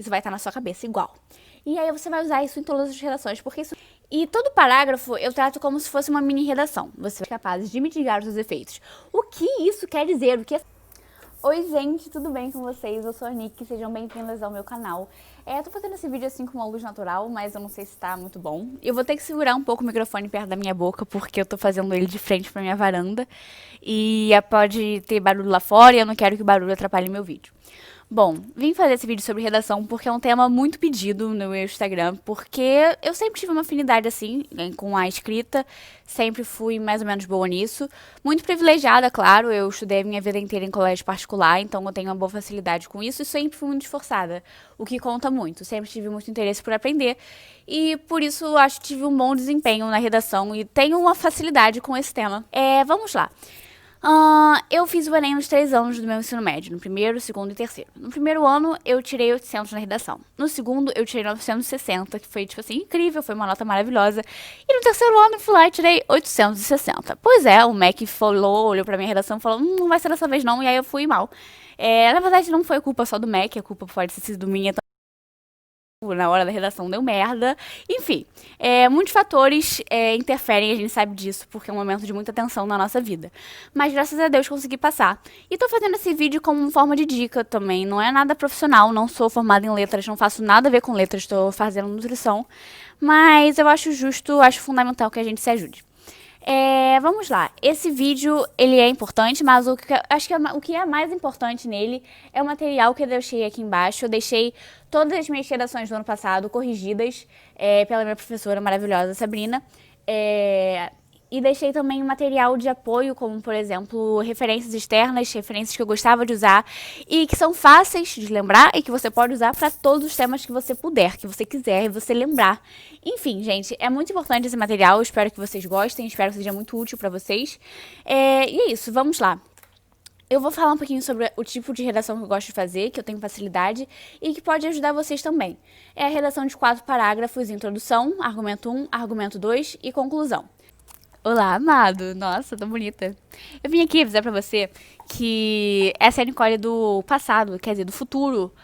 isso vai estar na sua cabeça igual. E aí você vai usar isso em todas as redações, porque isso... E todo parágrafo eu trato como se fosse uma mini redação. Você vai ser capaz de mitigar os seus efeitos. O que isso quer dizer? O que é... Oi gente, tudo bem com vocês? Eu sou a Nick, sejam bem-vindas ao meu canal. Eu tô fazendo esse vídeo assim com uma luz natural, mas eu não sei se tá muito bom. Eu vou ter que segurar um pouco o microfone perto da minha boca, porque eu tô fazendo ele de frente pra minha varanda. E pode ter barulho lá fora e eu não quero que o barulho atrapalhe meu vídeo. Bom, vim fazer esse vídeo sobre redação porque é um tema muito pedido no meu Instagram, porque eu sempre tive uma afinidade assim com a escrita, sempre fui mais ou menos boa nisso. Muito privilegiada, claro, eu estudei a minha vida inteira em colégio particular, então eu tenho uma boa facilidade com isso e sempre fui muito esforçada, o que conta muito. Sempre tive muito interesse por aprender e por isso acho que tive um bom desempenho na redação e tenho uma facilidade com esse tema. Vamos lá. Eu fiz o Enem nos 3 anos do meu ensino médio, no primeiro, segundo e terceiro. No primeiro ano, eu tirei 800 na redação. No segundo, eu tirei 960, que foi, tipo assim, incrível, foi uma nota maravilhosa. E no terceiro ano, eu fui lá e tirei 860. Pois é, o MEC falou, olhou pra minha redação e falou, não vai ser dessa vez não, e aí eu fui mal. Na verdade, não foi culpa só do MEC, a culpa pode ter sido minha também. Na hora da redação deu merda. Enfim, muitos fatores interferem, a gente sabe disso, porque é um momento de muita tensão na nossa vida. Mas graças a Deus consegui passar. E tô fazendo esse vídeo como forma de dica também. Não é nada profissional, não sou formada em letras, não faço nada a ver com letras, tô fazendo nutrição. Mas eu acho justo, acho fundamental que a gente se ajude. Vamos lá, esse vídeo ele é importante, mas acho que o que é mais importante nele é o material que eu deixei aqui embaixo. Eu deixei todas as minhas redações do ano passado corrigidas pela minha professora maravilhosa Sabrina. E deixei também um material de apoio, como, por exemplo, referências externas, referências que eu gostava de usar e que são fáceis de lembrar e que você pode usar para todos os temas que você puder, que você quiser e você lembrar. Enfim, gente, é muito importante esse material, espero que vocês gostem, espero que seja muito útil para vocês. E é isso, vamos lá. Eu vou falar um pouquinho sobre o tipo de redação que eu gosto de fazer, que eu tenho facilidade e que pode ajudar vocês também. É a redação de 4 parágrafos, introdução, argumento 1, argumento 2 e conclusão. Olá, amado. Nossa, tão bonita. Eu vim aqui avisar pra você que essa é a Nicole do passado, quer dizer, do futuro.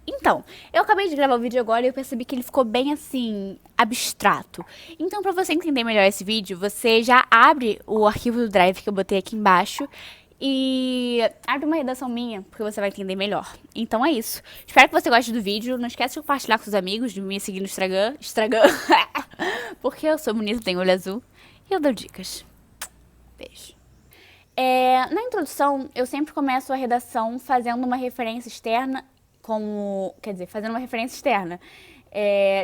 Então, eu acabei de gravar o vídeo agora e eu percebi que ele ficou bem assim, abstrato. Então, pra você entender melhor esse vídeo, você já abre o arquivo do Drive que eu botei aqui embaixo e abre uma redação minha, porque você vai entender melhor. Então é isso. Espero que você goste do vídeo. Não esquece de compartilhar com os amigos, de me seguir no Instagram. Porque eu sou bonita, tenho olho azul. E eu dou dicas. Beijo. Na introdução, eu sempre começo a redação fazendo uma referência externa, fazendo uma referência externa.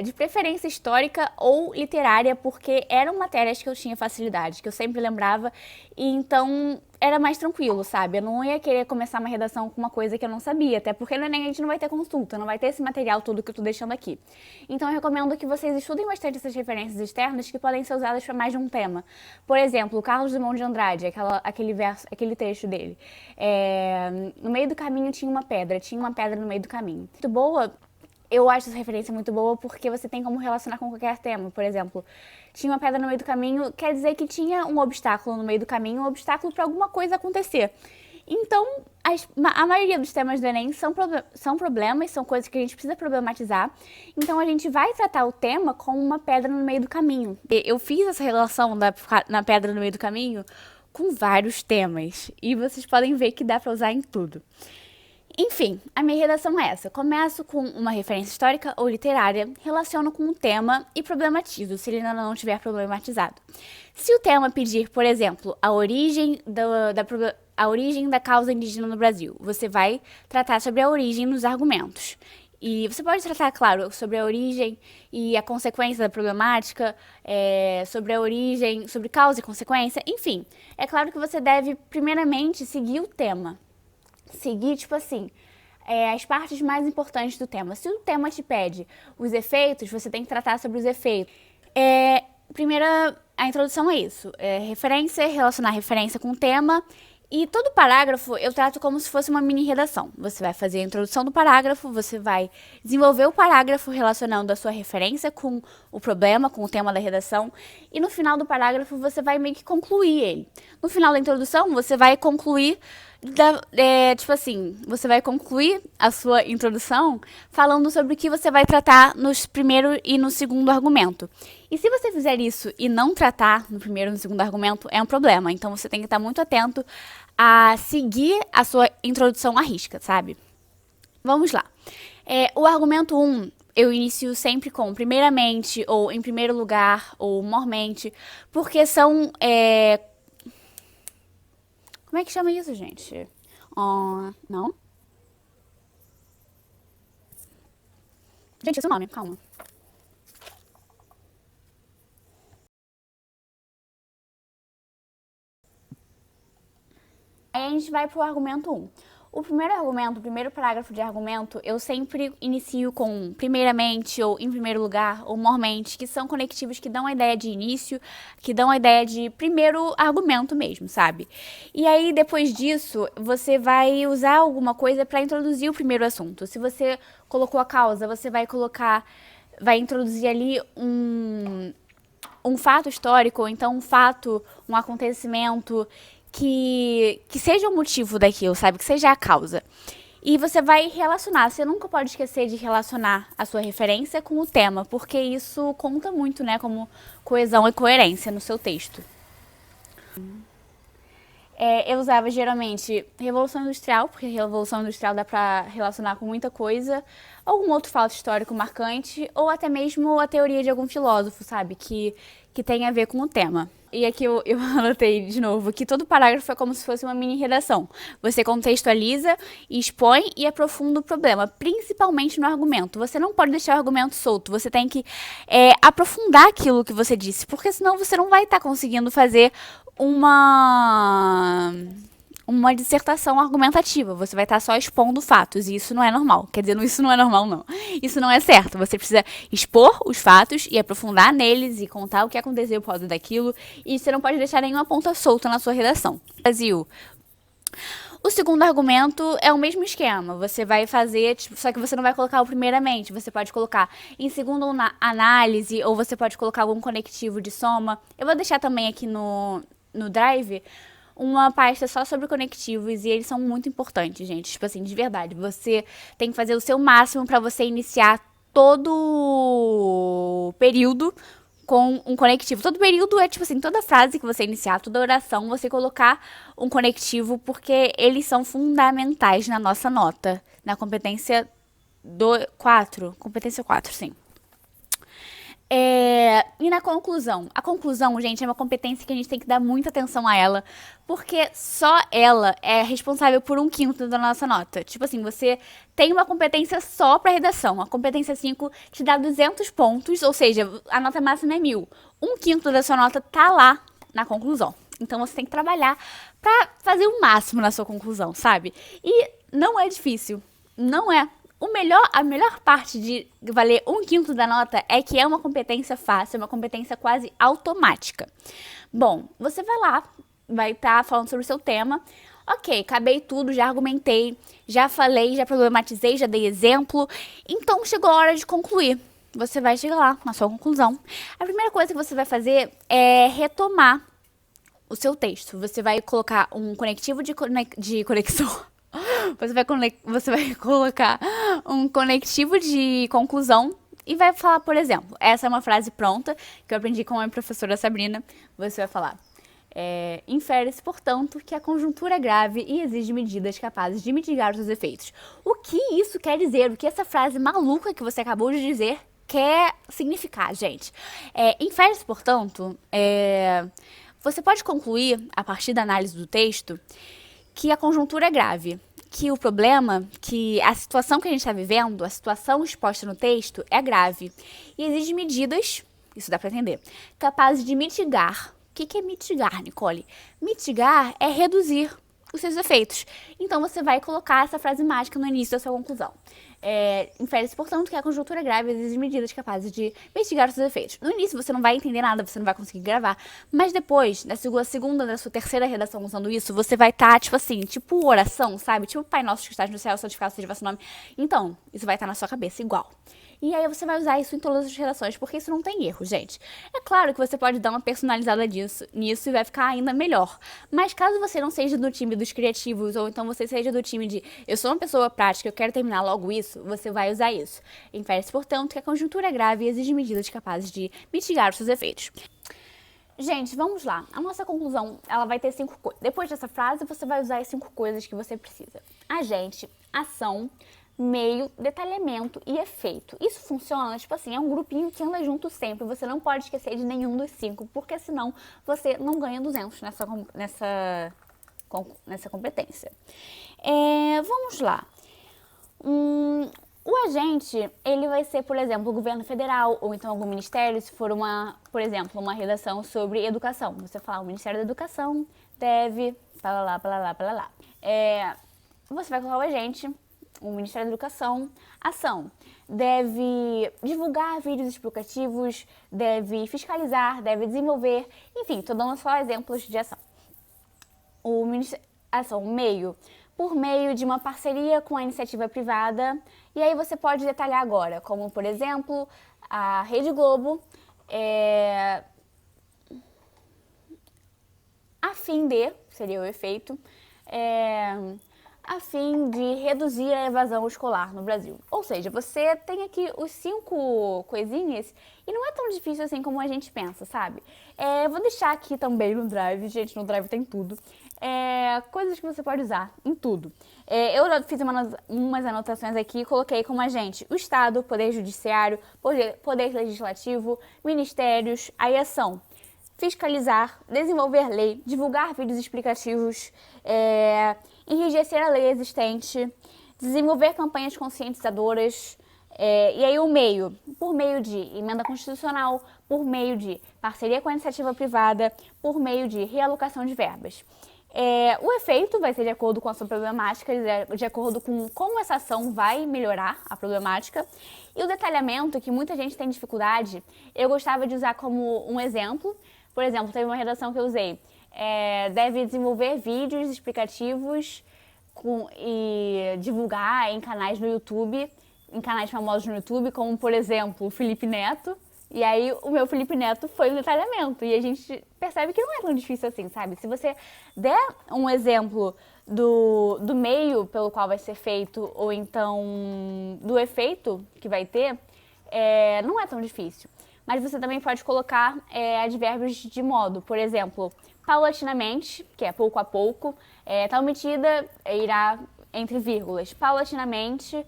De preferência histórica ou literária, porque eram matérias que eu tinha facilidade, que eu sempre lembrava, e então era mais tranquilo, sabe? Eu não ia querer começar uma redação com uma coisa que eu não sabia, até porque no Enem a gente não vai ter consulta, não vai ter esse material todo que eu tô deixando aqui. Então eu recomendo que vocês estudem bastante essas referências externas que podem ser usadas para mais de um tema. Por exemplo, o Carlos Drummond de Andrade, aquele trecho dele. No meio do caminho tinha uma pedra no meio do caminho. Muito boa. Eu acho essa referência muito boa porque você tem como relacionar com qualquer tema. Por exemplo, tinha uma pedra no meio do caminho, quer dizer que tinha um obstáculo no meio do caminho, um obstáculo para alguma coisa acontecer. Então, a maioria dos temas do Enem são problemas, são coisas que a gente precisa problematizar. Então, a gente vai tratar o tema como uma pedra no meio do caminho. Eu fiz essa relação na pedra no meio do caminho com vários temas. E vocês podem ver que dá para usar em tudo. Enfim, a minha redação é essa. Começo com uma referência histórica ou literária, relaciono com o tema e problematizo, se ele ainda não estiver problematizado. Se o tema pedir, por exemplo, a origem da causa indígena no Brasil, você vai tratar sobre a origem nos argumentos. E você pode tratar, claro, sobre a origem e a consequência da problemática, sobre a origem, sobre causa e consequência, enfim. É claro que você deve, primeiramente, seguir o tema. Seguir, tipo assim, as partes mais importantes do tema. Se o tema te pede os efeitos, você tem que tratar sobre os efeitos. A introdução é isso. Referência, relacionar referência com o tema. E todo parágrafo eu trato como se fosse uma mini redação. Você vai fazer a introdução do parágrafo, você vai desenvolver o parágrafo relacionando a sua referência com o problema, com o tema da redação. E no final do parágrafo você vai meio que concluir ele. No final da introdução você vai concluir Tipo assim, você vai concluir a sua introdução falando sobre o que você vai tratar no primeiro e no segundo argumento. E se você fizer isso e não tratar no primeiro e no segundo argumento, é um problema. Então você tem que estar muito atento a seguir a sua introdução à risca, sabe? Vamos lá. O argumento 1, eu inicio sempre com primeiramente, ou em primeiro lugar, ou mormente, porque são... Como é que chama isso, gente? Não? Gente, esse é o nome, calma. Aí a gente vai pro argumento 1. O primeiro argumento, o primeiro parágrafo de argumento, eu sempre inicio com primeiramente, ou em primeiro lugar, ou mormente, que são conectivos que dão a ideia de início, que dão a ideia de primeiro argumento mesmo, sabe? E aí, depois disso, você vai usar alguma coisa para introduzir o primeiro assunto. Se você colocou a causa, você vai introduzir ali um fato histórico, ou então um fato, um acontecimento que seja o motivo daquilo, sabe? Que seja a causa. E você vai relacionar. Você nunca pode esquecer de relacionar a sua referência com o tema, porque isso conta muito, né? Como coesão e coerência no seu texto. Eu usava geralmente Revolução Industrial, porque Revolução Industrial dá pra relacionar com muita coisa, algum outro fato histórico marcante, ou até mesmo a teoria de algum filósofo, sabe? Que tem a ver com o tema. E aqui eu anotei de novo que todo parágrafo é como se fosse uma mini redação. Você contextualiza, expõe e aprofunda o problema, principalmente no argumento. Você não pode deixar o argumento solto, você tem que aprofundar aquilo que você disse, porque senão você não vai estar conseguindo fazer uma dissertação argumentativa. Você vai estar só expondo fatos, e isso não é normal. Quer dizer, isso não é normal, não. Isso não é certo. Você precisa expor os fatos e aprofundar neles e contar o que aconteceu por causa daquilo, e você não pode deixar nenhuma ponta solta na sua redação. Brasil. O segundo argumento é o mesmo esquema. Você vai fazer, só que você não vai colocar o primeiramente. Você pode colocar em segundo análise, ou você pode colocar algum conectivo de soma. Eu vou deixar também aqui no Drive uma pasta só sobre conectivos, e eles são muito importantes, gente. Tipo assim, de verdade. Você tem que fazer o seu máximo para você iniciar todo o período com um conectivo. Todo período é tipo assim, toda frase que você iniciar, toda oração, você colocar um conectivo, porque eles são fundamentais na nossa nota, na competência 4. Competência 4, sim. E na conclusão? A conclusão, gente, é uma competência que a gente tem que dar muita atenção a ela, porque só ela é responsável por 1/5 da nossa nota. Tipo assim, você tem uma competência só para redação. A competência 5 te dá 200 pontos, ou seja, a nota máxima é 1000. 1/5 da sua nota tá lá na conclusão. Então você tem que trabalhar para fazer o máximo na sua conclusão, sabe? E não é difícil. Não é. A melhor parte de valer 1/5 da nota é que é uma competência fácil, é uma competência quase automática. Bom, você vai lá, vai estar falando sobre o seu tema. Ok, acabei tudo, já argumentei, já falei, já problematizei, já dei exemplo. Então chegou a hora de concluir. Você vai chegar lá na sua conclusão. A primeira coisa que você vai fazer é retomar o seu texto. Você vai colocar um conectivo de conexão. Você vai colocar um conectivo de conclusão e vai falar, por exemplo, essa é uma frase pronta que eu aprendi com a minha professora Sabrina. Você vai falar: infere-se, portanto, que a conjuntura é grave e exige medidas capazes de mitigar os seus efeitos. O que isso quer dizer? O que essa frase maluca que você acabou de dizer quer significar, gente? Infere-se, portanto, você pode concluir, a partir da análise do texto, que a conjuntura é grave, que o problema, que a situação que a gente está vivendo, a situação exposta no texto é grave e exige medidas, isso dá para entender, capazes de mitigar. O que é mitigar, Nicole? Mitigar é reduzir os seus efeitos. Então você vai colocar essa frase mágica no início da sua conclusão. Infere-se, portanto, que a conjuntura é grave exige medidas capazes de mitigar os seus efeitos. No início você não vai entender nada, você não vai conseguir gravar, mas depois, na sua segunda, na sua terceira redação usando isso, você vai estar, tipo assim, tipo oração, sabe? Tipo Pai Nosso que estás no céu, santificado seja o vosso nome. Então, isso vai estar na sua cabeça igual. E aí você vai usar isso em todas as redações, porque isso não tem erro, gente. É claro que você pode dar uma personalizada nisso e vai ficar ainda melhor. Mas caso você não seja do time dos criativos, ou então você seja do time de eu sou uma pessoa prática, eu quero terminar logo isso, você vai usar isso. Infere-se, portanto, que a conjuntura é grave e exige medidas capazes de mitigar os seus efeitos. Gente, vamos lá. A nossa conclusão, ela vai ter 5 coisas. Depois dessa frase, você vai usar as 5 coisas que você precisa. Agente, ação, meio, detalhamento e efeito. Isso funciona, tipo assim, é um grupinho que anda junto sempre. Você não pode esquecer de nenhum dos 5, porque senão você não ganha 200 nessa competência. Vamos lá. O agente, ele vai ser, por exemplo, o governo federal ou então algum ministério, se for por exemplo, uma redação sobre educação. Você fala, o Ministério da Educação deve, lá. Você vai colocar o agente, o Ministério da Educação, ação. Deve divulgar vídeos explicativos, deve fiscalizar, deve desenvolver, enfim, tô dando só exemplos de ação. Ação, meio, por meio de uma parceria com a iniciativa privada. E aí você pode detalhar agora, como por exemplo, a Rede Globo, a fim de, seria o efeito, a fim de reduzir a evasão escolar no Brasil. Ou seja, você tem aqui os 5 coisinhas e não é tão difícil assim como a gente pensa, sabe? Vou deixar aqui também no Drive, gente, no Drive tem tudo. Coisas que você pode usar em tudo. Eu fiz umas anotações aqui e coloquei como agente o Estado, Poder Judiciário, Poder Legislativo, Ministérios, aí ação. Fiscalizar, desenvolver lei, divulgar vídeos explicativos, enrijecer a lei existente, desenvolver campanhas conscientizadoras, e aí o meio, por meio de emenda constitucional, por meio de parceria com a iniciativa privada, por meio de realocação de verbas. O efeito vai ser de acordo com a sua problemática, de acordo com como essa ação vai melhorar a problemática. E o detalhamento, que muita gente tem dificuldade, eu gostava de usar como um exemplo. Por exemplo, teve uma redação que eu usei. Deve desenvolver vídeos explicativos e divulgar em canais no YouTube, em canais famosos no YouTube, como, por exemplo, o Felipe Neto. E aí, o meu Felipe Neto foi um detalhamento. E a gente percebe que não é tão difícil assim, sabe? Se você der um exemplo do meio pelo qual vai ser feito, ou então do efeito que vai ter, não é tão difícil. Mas você também pode colocar advérbios de modo. Por exemplo, paulatinamente, que é pouco a pouco, tal medida irá entre vírgulas. Paulatinamente,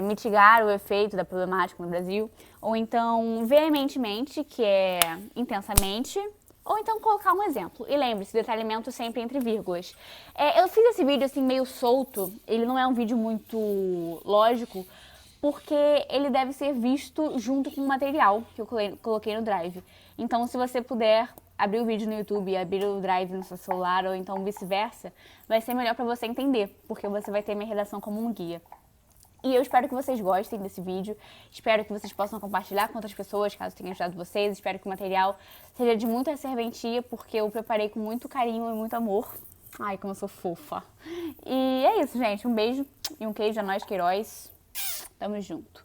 mitigar o efeito da problemática no Brasil. Ou então, veementemente, que é intensamente. Ou então colocar um exemplo. E lembre-se, detalhamento sempre entre vírgulas. Eu fiz esse vídeo assim meio solto, ele não é um vídeo muito lógico, porque ele deve ser visto junto com o material que eu coloquei no Drive. Então, se você puder abrir o vídeo no YouTube e abrir o Drive no seu celular, ou então vice-versa, vai ser melhor para você entender, porque você vai ter minha redação como um guia. E eu espero que vocês gostem desse vídeo, espero que vocês possam compartilhar com outras pessoas, caso tenha ajudado vocês. Espero que o material seja de muita serventia, porque eu preparei com muito carinho e muito amor. Ai, como eu sou fofa. E é isso, gente. Um beijo e um queijo a nós, Queiroz. Tamo junto.